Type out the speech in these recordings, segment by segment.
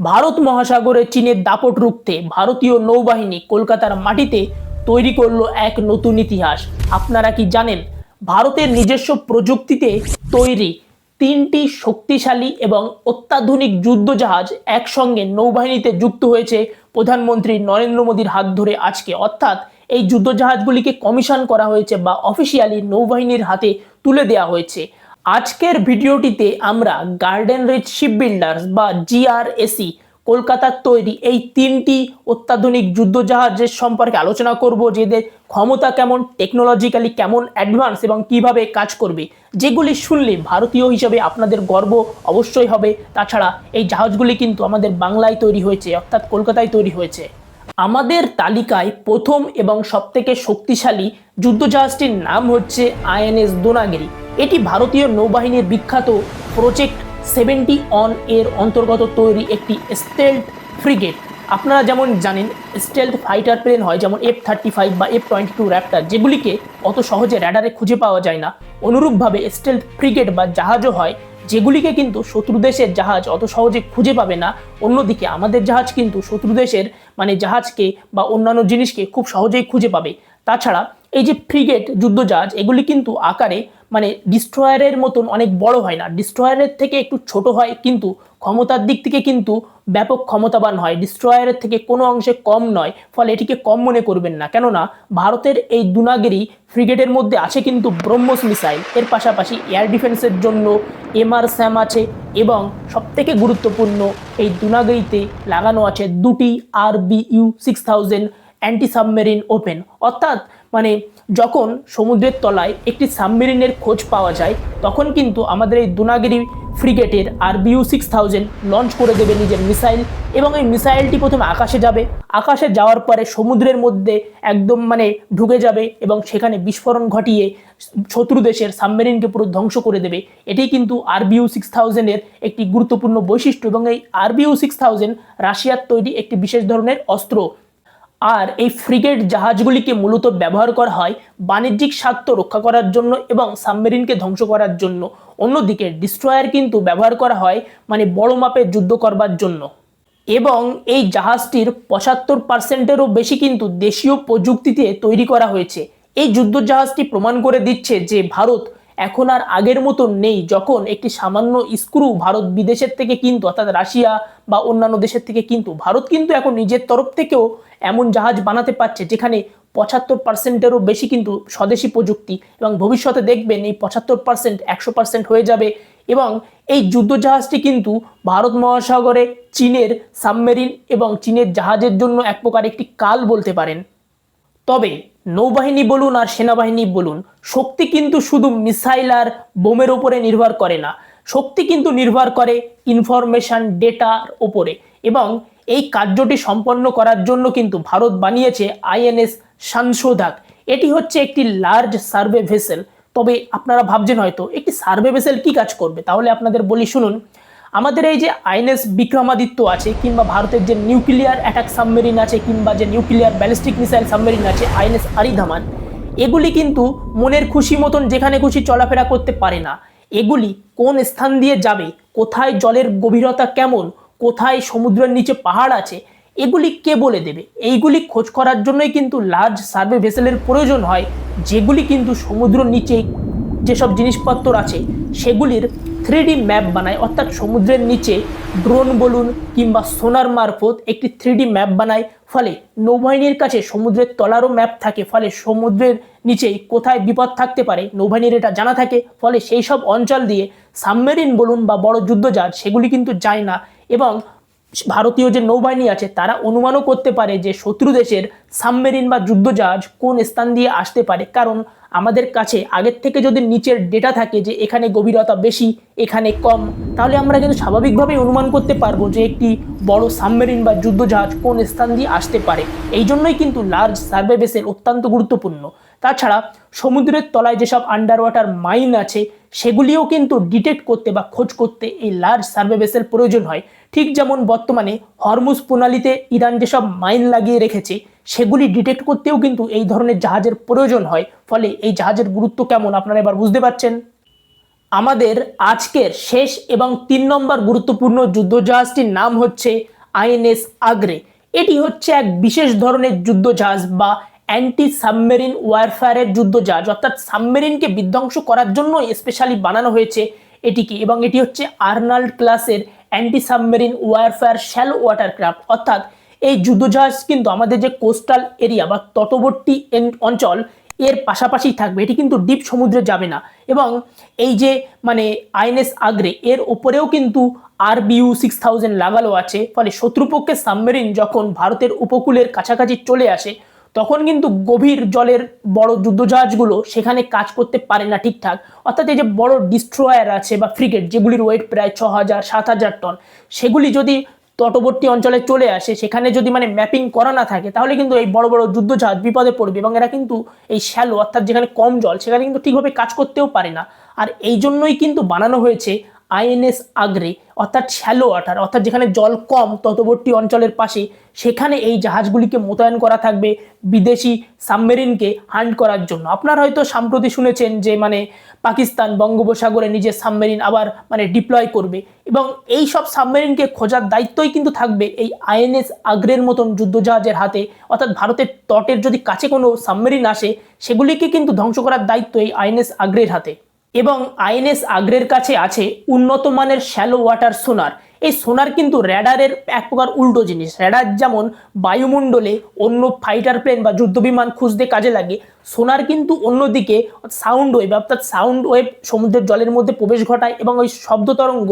ভারত মহাসাগরে চীনের দাপট রুখতে ভারতীয় নৌবাহিনী কলকাতার মাটিতে তৈরি করলো এক নতুন ইতিহাস। আপনারা কি জানেন, ভারতের নিজস্ব প্রযুক্তিতে তৈরি তিনটি শক্তিশালী এবং অত্যাধুনিক যুদ্ধজাহাজ একসঙ্গে নৌবাহিনীতে যুক্ত হয়েছে প্রধানমন্ত্রী নরেন্দ্র মোদীর হাত ধরে আজকে। অর্থাৎ এই যুদ্ধজাহাজগুলিকে কমিশন করা হয়েছে বা অফিসিয়ালি নৌবাহিনীর হাতে তুলে দেওয়া হয়েছে। আজকের ভিডিওটিতে আমরা গার্ডেন রিচ শিপ বিল্ডার্স বা জিআরএসি কলকাতার তৈরি এই তিনটি অত্যাধুনিক যুদ্ধজাহাজের সম্পর্কে আলোচনা করব, যেদের ক্ষমতা কেমন, টেকনোলজিক্যালি কেমন অ্যাডভান্স এবং কিভাবে কাজ করবে, যেগুলি শুনলে ভারতীয় হিসেবে আপনাদের গর্ব অবশ্যই হবে। তাছাড়া এই জাহাজগুলি কিন্তু আমাদের বাংলায় তৈরি হয়েছে, অর্থাৎ কলকাতায় তৈরি হয়েছে। আমাদের তালিকায় প্রথম এবং সবথেকে শক্তিশালী যুদ্ধজাহাজটির নাম হচ্ছে আইএনএস দোনাগিরি। এটি ভারতীয় নৌবাহিনীর বিখ্যাত প্রজেক্ট 71 এর অন্তর্গত তৈরি একটি স্টেলথ ফ্রিগেট। আপনারা যেমন জানেন, স্টেলথ ফাইটার প্লেন হয় যেমন F-35 বা F-22 র্যাপ্টার, যেগুলিকে অত সহজে র্যাডারে খুঁজে পাওয়া যায় না। অনুরূপভাবে স্টেলথ ফ্রিগেট বা জাহাজও হয়, যেগুলিকে কিন্তু শত্রু দেশের জাহাজ অত সহজে খুঁজে পাবে না। অন্যদিকে আমাদের জাহাজ কিন্তু শত্রু দেশের জাহাজকে বা অন্যান্য জিনিসকে খুব সহজেই খুঁজে পাবে। তাছাড়া এই যে ফ্রিগেট যুদ্ধজাহাজ, এগুলি কিন্তু আকারে ডিস্ট্রয়ারের মতন অনেক বড় হয় না, ডিস্ট্রয়ারের থেকে একটু ছোট হয়, কিন্তু ক্ষমতার দিক থেকে কিন্তু ব্যাপক ক্ষমতাবান হয়, ডিস্ট্রয়ারের থেকে কোনো অংশে কম নয়। ফলে এটিকে কম মনে করবেন না, কেননা ভারতের এই দুনাগিরি ফ্রিগেটের মধ্যে আছে কিন্তু ব্রহ্মস মিসাইল, এর পাশাপাশি এয়ার ডিফেন্সের জন্য এমআর স্যাম আছে, এবং সবথেকে গুরুত্বপূর্ণ এই দুনাগিরিতে লাগানো আছে দুটি RBU-6000 অ্যান্টি সাবমেরিন ওপেন। অর্থাৎ যখন সমুদ্রের তলায় একটি সাবমেরিনের খোঁজ পাওয়া যায়, তখন কিন্তু আমাদের এই দুনাগিরি ফ্রিগেটের RBU-6000 লঞ্চ করে দেবে নিজের মিসাইল, এবং এই মিসাইলটি প্রথমে আকাশে যাবে, আকাশে যাওয়ার পরে সমুদ্রের মধ্যে একদম ঢুকে যাবে এবং সেখানে বিস্ফোরণ ঘটিয়ে শত্রু দেশের সাবমেরিনকে পুরো ধ্বংস করে দেবে। এটি কিন্তু RBU-6000 এর একটি গুরুত্বপূর্ণ বৈশিষ্ট্য, এবং এই RBU-6000 রাশিয়ার তৈরি একটি বিশেষ ধরনের অস্ত্র। আর এই ফ্রিগেট জাহাজগুলিকে মূলত ব্যবহার করা হয় বাণিজ্যিক স্বার্থ রক্ষা করার জন্য এবং সাবমেরিনকে ধ্বংস করার জন্য। অন্যদিকে ডিস্ট্রয়ার কিন্তু ব্যবহার করা হয় বড় মাপের যুদ্ধ করবার জন্য। এবং এই জাহাজটির 75%-এরও বেশি কিন্তু দেশীয় প্রযুক্তিতে তৈরি করা হয়েছে। এই যুদ্ধ জাহাজটি প্রমাণ করে দিচ্ছে যে ভারত এখন আর আগের মতো নেই, যখন একটি সামান্য স্ক্রু ভারত বিদেশের থেকে কিন্তু, অর্থাৎ রাশিয়া বা অন্যান্য দেশের থেকে কিন্তু, ভারত কিন্তু এখন নিজের তরফ থেকেও এমন জাহাজ বানাতে পারছে যেখানে 75%-এরও বেশি কিন্তু স্বদেশি প্রযুক্তি, এবং ভবিষ্যতে দেখবেন এই 75% 100% হয়ে যাবে। এবং এই যুদ্ধজাহাজটি কিন্তু ভারত মহাসাগরে চীনের সাবমেরিন এবং চীনের জাহাজের জন্য এক প্রকার একটি কাল বলতে পারেন। তবে নৌবাহিনী বলুন আর সেনাবাহিনী বলুন, শক্তি কিন্তু শুধু মিসাইল আর বোমের ওপরে নির্ভর করে না, শক্তি কিন্তু নির্ভর করে ইনফরমেশন ডেটার ওপরে। এবং এই কার্যটি সম্পন্ন করার জন্য কিন্তু ভারত বানিয়েছে আইএনএস সংশোধক। এটি হচ্ছে একটি লার্জ সার্ভে ভেসেল। তবে আপনারা ভাবছেন হয়তো একটি সার্ভে ভেসেল কি কাজ করবে, তাহলে আপনাদের বলি শুনুন। আমাদের এই যে আইএনএস বিক্রমাদিত্য আছে, কিংবা ভারতের যে নিউক্লিয়ার অ্যাটাক সাবমেরিন আছে, কিংবা যে নিউক্লিয়ার ব্যালিস্টিক মিসাইল সাবমেরিন আছে আইএনএস আরিধামান, এগুলি কিন্তু মনের খুশি মতন যেখানে খুশি চলাফেরা করতে পারে না। এগুলি কোন স্থান দিয়ে যাবে, কোথায় জলের গভীরতা কেমন, কোথায় সমুদ্রের নিচে পাহাড় আছে, এগুলি কে বলে দেবে? এইগুলি খোঁজ করার জন্যই কিন্তু লার্জ সার্ভে ভেসেলের প্রয়োজন হয়, যেগুলি কিন্তু সমুদ্র নিচে যেসব জিনিসপত্র আছে সেগুলির 3D ম্যাপ বানায়। অর্থাৎ সমুদ্রের নিচে ড্রোন বলুন কিংবা সোনার মারফত একটি 3D ম্যাপ বানায়। ফলে নৌবাহিনীর কাছে সমুদ্রের তলারও ম্যাপ থাকে, ফলে সমুদ্রের নিচেই কোথায় বিপদ থাকতে পারে নৌবাহিনীর এটা জানা থাকে। ফলে সেই সব অঞ্চল দিয়ে সাবমেরিন বলুন বা বড় যুদ্ধজাহাজ সেগুলি কিন্তু যায় না, এবং ভারতীয় যে নৌবাহিনী আছে তারা অনুমানও করতে পারে যে শত্রু দেশের সাবমেরিন বা যুদ্ধজাহাজ কোন স্থান দিয়ে আসতে পারে। কারণ আমাদের কাছে আগের থেকে যদি নিচের ডেটা থাকে যে এখানে গভীরতা বেশি, এখানে কম, তাহলে আমরা কিন্তু স্বাভাবিকভাবেই অনুমান করতে পারবো যে একটি বড় সাবমেরিন বা যুদ্ধজাহাজ কোন স্থান দিয়ে আসতে পারে। এই জন্যই কিন্তু লার্জ সার্ভে ভেসেল অত্যন্ত গুরুত্বপূর্ণ। তাছাড়া সমুদ্রের তলায় যেসব আন্ডার ওয়াটার মাইন আছে সেগুলিও কিন্তু ডিটেক্ট করতে বা খোঁজ করতে এই লার্জ সার্ভে ভেসেল প্রয়োজন হয়। ঠিক যেমন বর্তমানে হরমুজ প্রণালীতে ইরান যেসব মাইন লাগিয়ে রেখেছে সেগুলি ডিটেক্ট করতেও কিন্তু এই ধরনের জাহাজের প্রয়োজন হয়। ফলে এই জাহাজের গুরুত্ব কেমন আপনারা এবার বুঝতে পারছেন। আমাদের আজকের শেষ এবং 3 নম্বর গুরুত্বপূর্ণ যুদ্ধজাহাজটির নাম হচ্ছে আইএনএস আগ্রে। এটি হচ্ছে এক বিশেষ ধরনের যুদ্ধজাহাজ বা অ্যান্টি সাবমেরিন ওয়ারফেয়ারের যুদ্ধজাহাজ, অর্থাৎ সাবমেরিনকে বিধ্বংস করার জন্য স্পেশালি বানানো হয়েছে এটিকে। এবং এটি হচ্ছে আর্নাল্ড ক্লাসের অ্যান্টি সাবমেরিন ওয়ারফেয়ার শ্যালো ওয়াটারক্রাফট। অর্থাৎ এই যুদ্ধজাহাজ কিন্তু আমাদের যে কোস্টাল এরিয়া বা তটবর্তী অঞ্চল এর পাশাপাশি থাকবে, এটি কিন্তু ডিপ সমুদ্রে যাবে না। এবং এই যে আইএনএস আগ্রে এর ওপরেও কিন্তু RBU 6000 লাগানো আছে, ফলে শত্রুপক্ষের সাবমেরিন যখন ভারতের উপকূলের কাছাকাছি চলে আসে তখন কিন্তু গভীর জলের বড় যুদ্ধজাহাজগুলো সেখানে কাজ করতে পারে না ঠিকঠাক। অর্থাৎ এই যে বড় ডিস্ট্রয়ার আছে বা ফ্রিগেট যেগুলির ওয়েট প্রায় 6000-7000 টন, সেগুলি যদি তটবর্তী অঞ্চলে চলে আসে, সেখানে যদি ম্যাপিং করা না থাকে, তাহলে কিন্তু এই বড় বড় যুদ্ধজাহাজ বিপদে পড়বে। এবং এরা কিন্তু এই শ্যালো অর্থাৎ যেখানে কম জল সেখানে কিন্তু ঠিকভাবে কাজ করতেও পারে না। আর এই জন্যই কিন্তু বানানো হয়েছে আইএনএস আগ্রে, অর্থাৎ শ্যালো ওয়াটার, অর্থাৎ যেখানে জল কম তটবর্তী অঞ্চলের পাশে, সেখানে এই জাহাজগুলিকে মোতায়েন করা থাকবে বিদেশি সাবমেরিনকে হান্ট করার জন্য। আপনারা হয়তো সম্প্রতি শুনেছেন যে পাকিস্তান বঙ্গোপসাগরে নিজের সাবমেরিন আবার ডিপ্লয় করবে, এবং এই সব সাবমেরিনকে খোঁজার দায়িত্বই কিন্তু থাকবে এই আইএনএস আগ্রের মতন যুদ্ধজাহাজের হাতে। অর্থাৎ ভারতের তটের যদি কাছে কোনো সাবমেরিন আসে, সেগুলিকে কিন্তু ধ্বংস করার দায়িত্ব এই আইএনএস আগ্রের হাতে। এবং আইএনএস আগ্রের কাছে আছে উন্নত মানের শ্যালো ওয়াটার সোনার। এই সোনার কিন্তু র্যাডারের এক প্রকার উল্টো জিনিস। র্যাডার যেমন বায়ুমণ্ডলে অন্য ফাইটার প্লেন বা যুদ্ধবিমান খুঁজতে কাজে লাগে, সোনার কিন্তু অন্যদিকে সাউন্ড ওয়েভ, অর্থাৎ সাউন্ড ওয়েভ সমুদ্রের জলের মধ্যে প্রবেশ ঘটায় এবং ওই শব্দ তরঙ্গ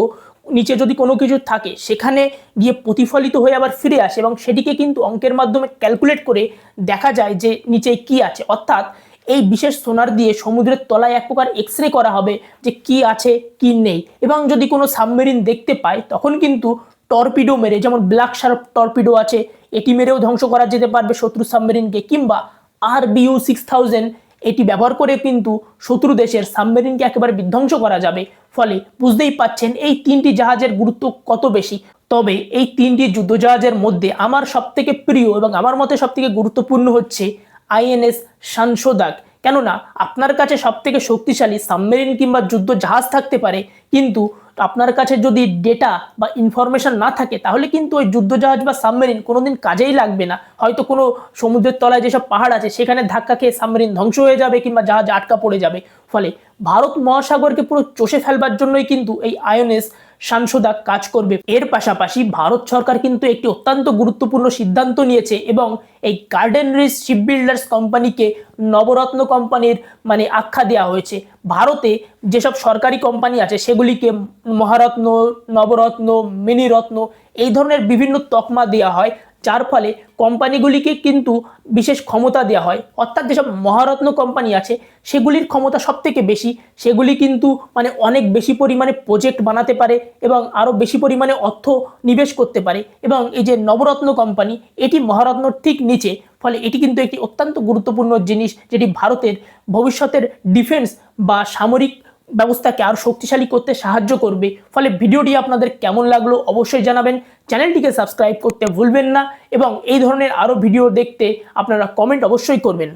নিচে যদি কোনো কিছু থাকে সেখানে গিয়ে প্রতিফলিত হয়ে আবার ফিরে আসে, এবং সেটিকে কিন্তু অঙ্কের মাধ্যমে ক্যালকুলেট করে দেখা যায় যে নিচে কি আছে। অর্থাৎ এই বিশেষ সোনার দিয়ে সমুদ্রের তলায় এক প্রকার এক্সরে করা হবে যে কি আছে কি নেই। এবং যদি কোনো সাবমেরিন দেখতে পায় তখন কিন্তু টর্পিডো মেরে, যেমন ব্ল্যাক শার্ক টর্পিডো আছে, এটি মেরেও ধ্বংস করা যেতে পারবে শত্রু সাবমেরিনকে, কিংবা RBU 6000 এটি ব্যবহার করে কিন্তু শত্রু দেশের সাবমেরিনকে একেবারে বিধ্বংস করা যাবে। ফলে বুঝতেই পাচ্ছেন এই 3টি জাহাজের গুরুত্ব কত বেশি। তবে এই 3টি যুদ্ধজাহাজের মধ্যে আমার সবথেকে প্রিয় এবং আমার মতে সবথেকে গুরুত্বপূর্ণ হচ্ছে আইএনএস সাংসোদাক। কেননা আপনার কাছে সবথেকে শক্তিশালী সাবমেরিন কিংবা যুদ্ধ জাহাজ থাকতে পারে, কিন্তু আপনার কাছে যদি ডেটা বা ইনফরমেশন না থাকে, তাহলে কিন্তু ওই যুদ্ধজাহাজ বা সাবমেরিন কোনোদিন কাজেই লাগবে না। হয়তো কোনো সমুদ্রের তলায় যেসব পাহাড় আছে সেখানে ধাক্কা খেয়ে সাবমেরিন ধ্বংস হয়ে যাবে কিংবা জাহাজ আটকা পড়ে যাবে। ফলে ভারত মহাসাগরকে পুরো চষে ফেলবার জন্যই কিন্তু এই আইএনএস সাংসোদাক কাজ করবে। এর পাশাপাশি ভারত সরকার কিন্তু একটি অত্যন্ত গুরুত্বপূর্ণ সিদ্ধান্ত নিয়েছে, এবং এই গার্ডেন রিচ শিপবিল্ডার্স কোম্পানিকে নবরত্ন কোম্পানির আখ্যা দেওয়া হয়েছে। ভারতে যেসব সরকারি কোম্পানি আছে সেগুলিকে মহারত্ন, নবরত্ন, মিনিরত্ন এই ধরনের বিভিন্ন তকমা দেওয়া হয়, যার ফলে কোম্পানিগুলিকে কিন্তু বিশেষ ক্ষমতা দেওয়া হয়। অর্থাৎ যেসব মহারত্ন কোম্পানি আছে সেগুলির ক্ষমতা সবথেকে বেশি, সেগুলি কিন্তু অনেক বেশি পরিমাণে প্রজেক্ট বানাতে পারে এবং আরও বেশি পরিমাণে অর্থ নিবেশ করতে পারে। এবং এই যে নবরত্ন কোম্পানি, এটি মহারত্নর ঠিক নিচে। ফলে এটি কিন্তু একটি অত্যন্ত গুরুত্বপূর্ণ জিনিস, যেটি ভারতের ভবিষ্যতের ডিফেন্স বা সামরিক ব্যবস্থাকে আরও শক্তিশালী করতে সাহায্য করবে। ফলে ভিডিওটি আপনাদের কেমন লাগলো অবশ্যই জানাবেন, চ্যানেলটিকে সাবস্ক্রাইব করতে ভুলবেন না, এবং এই ধরনের আরও ভিডিও দেখতে আপনারা কমেন্ট অবশ্যই করবেন।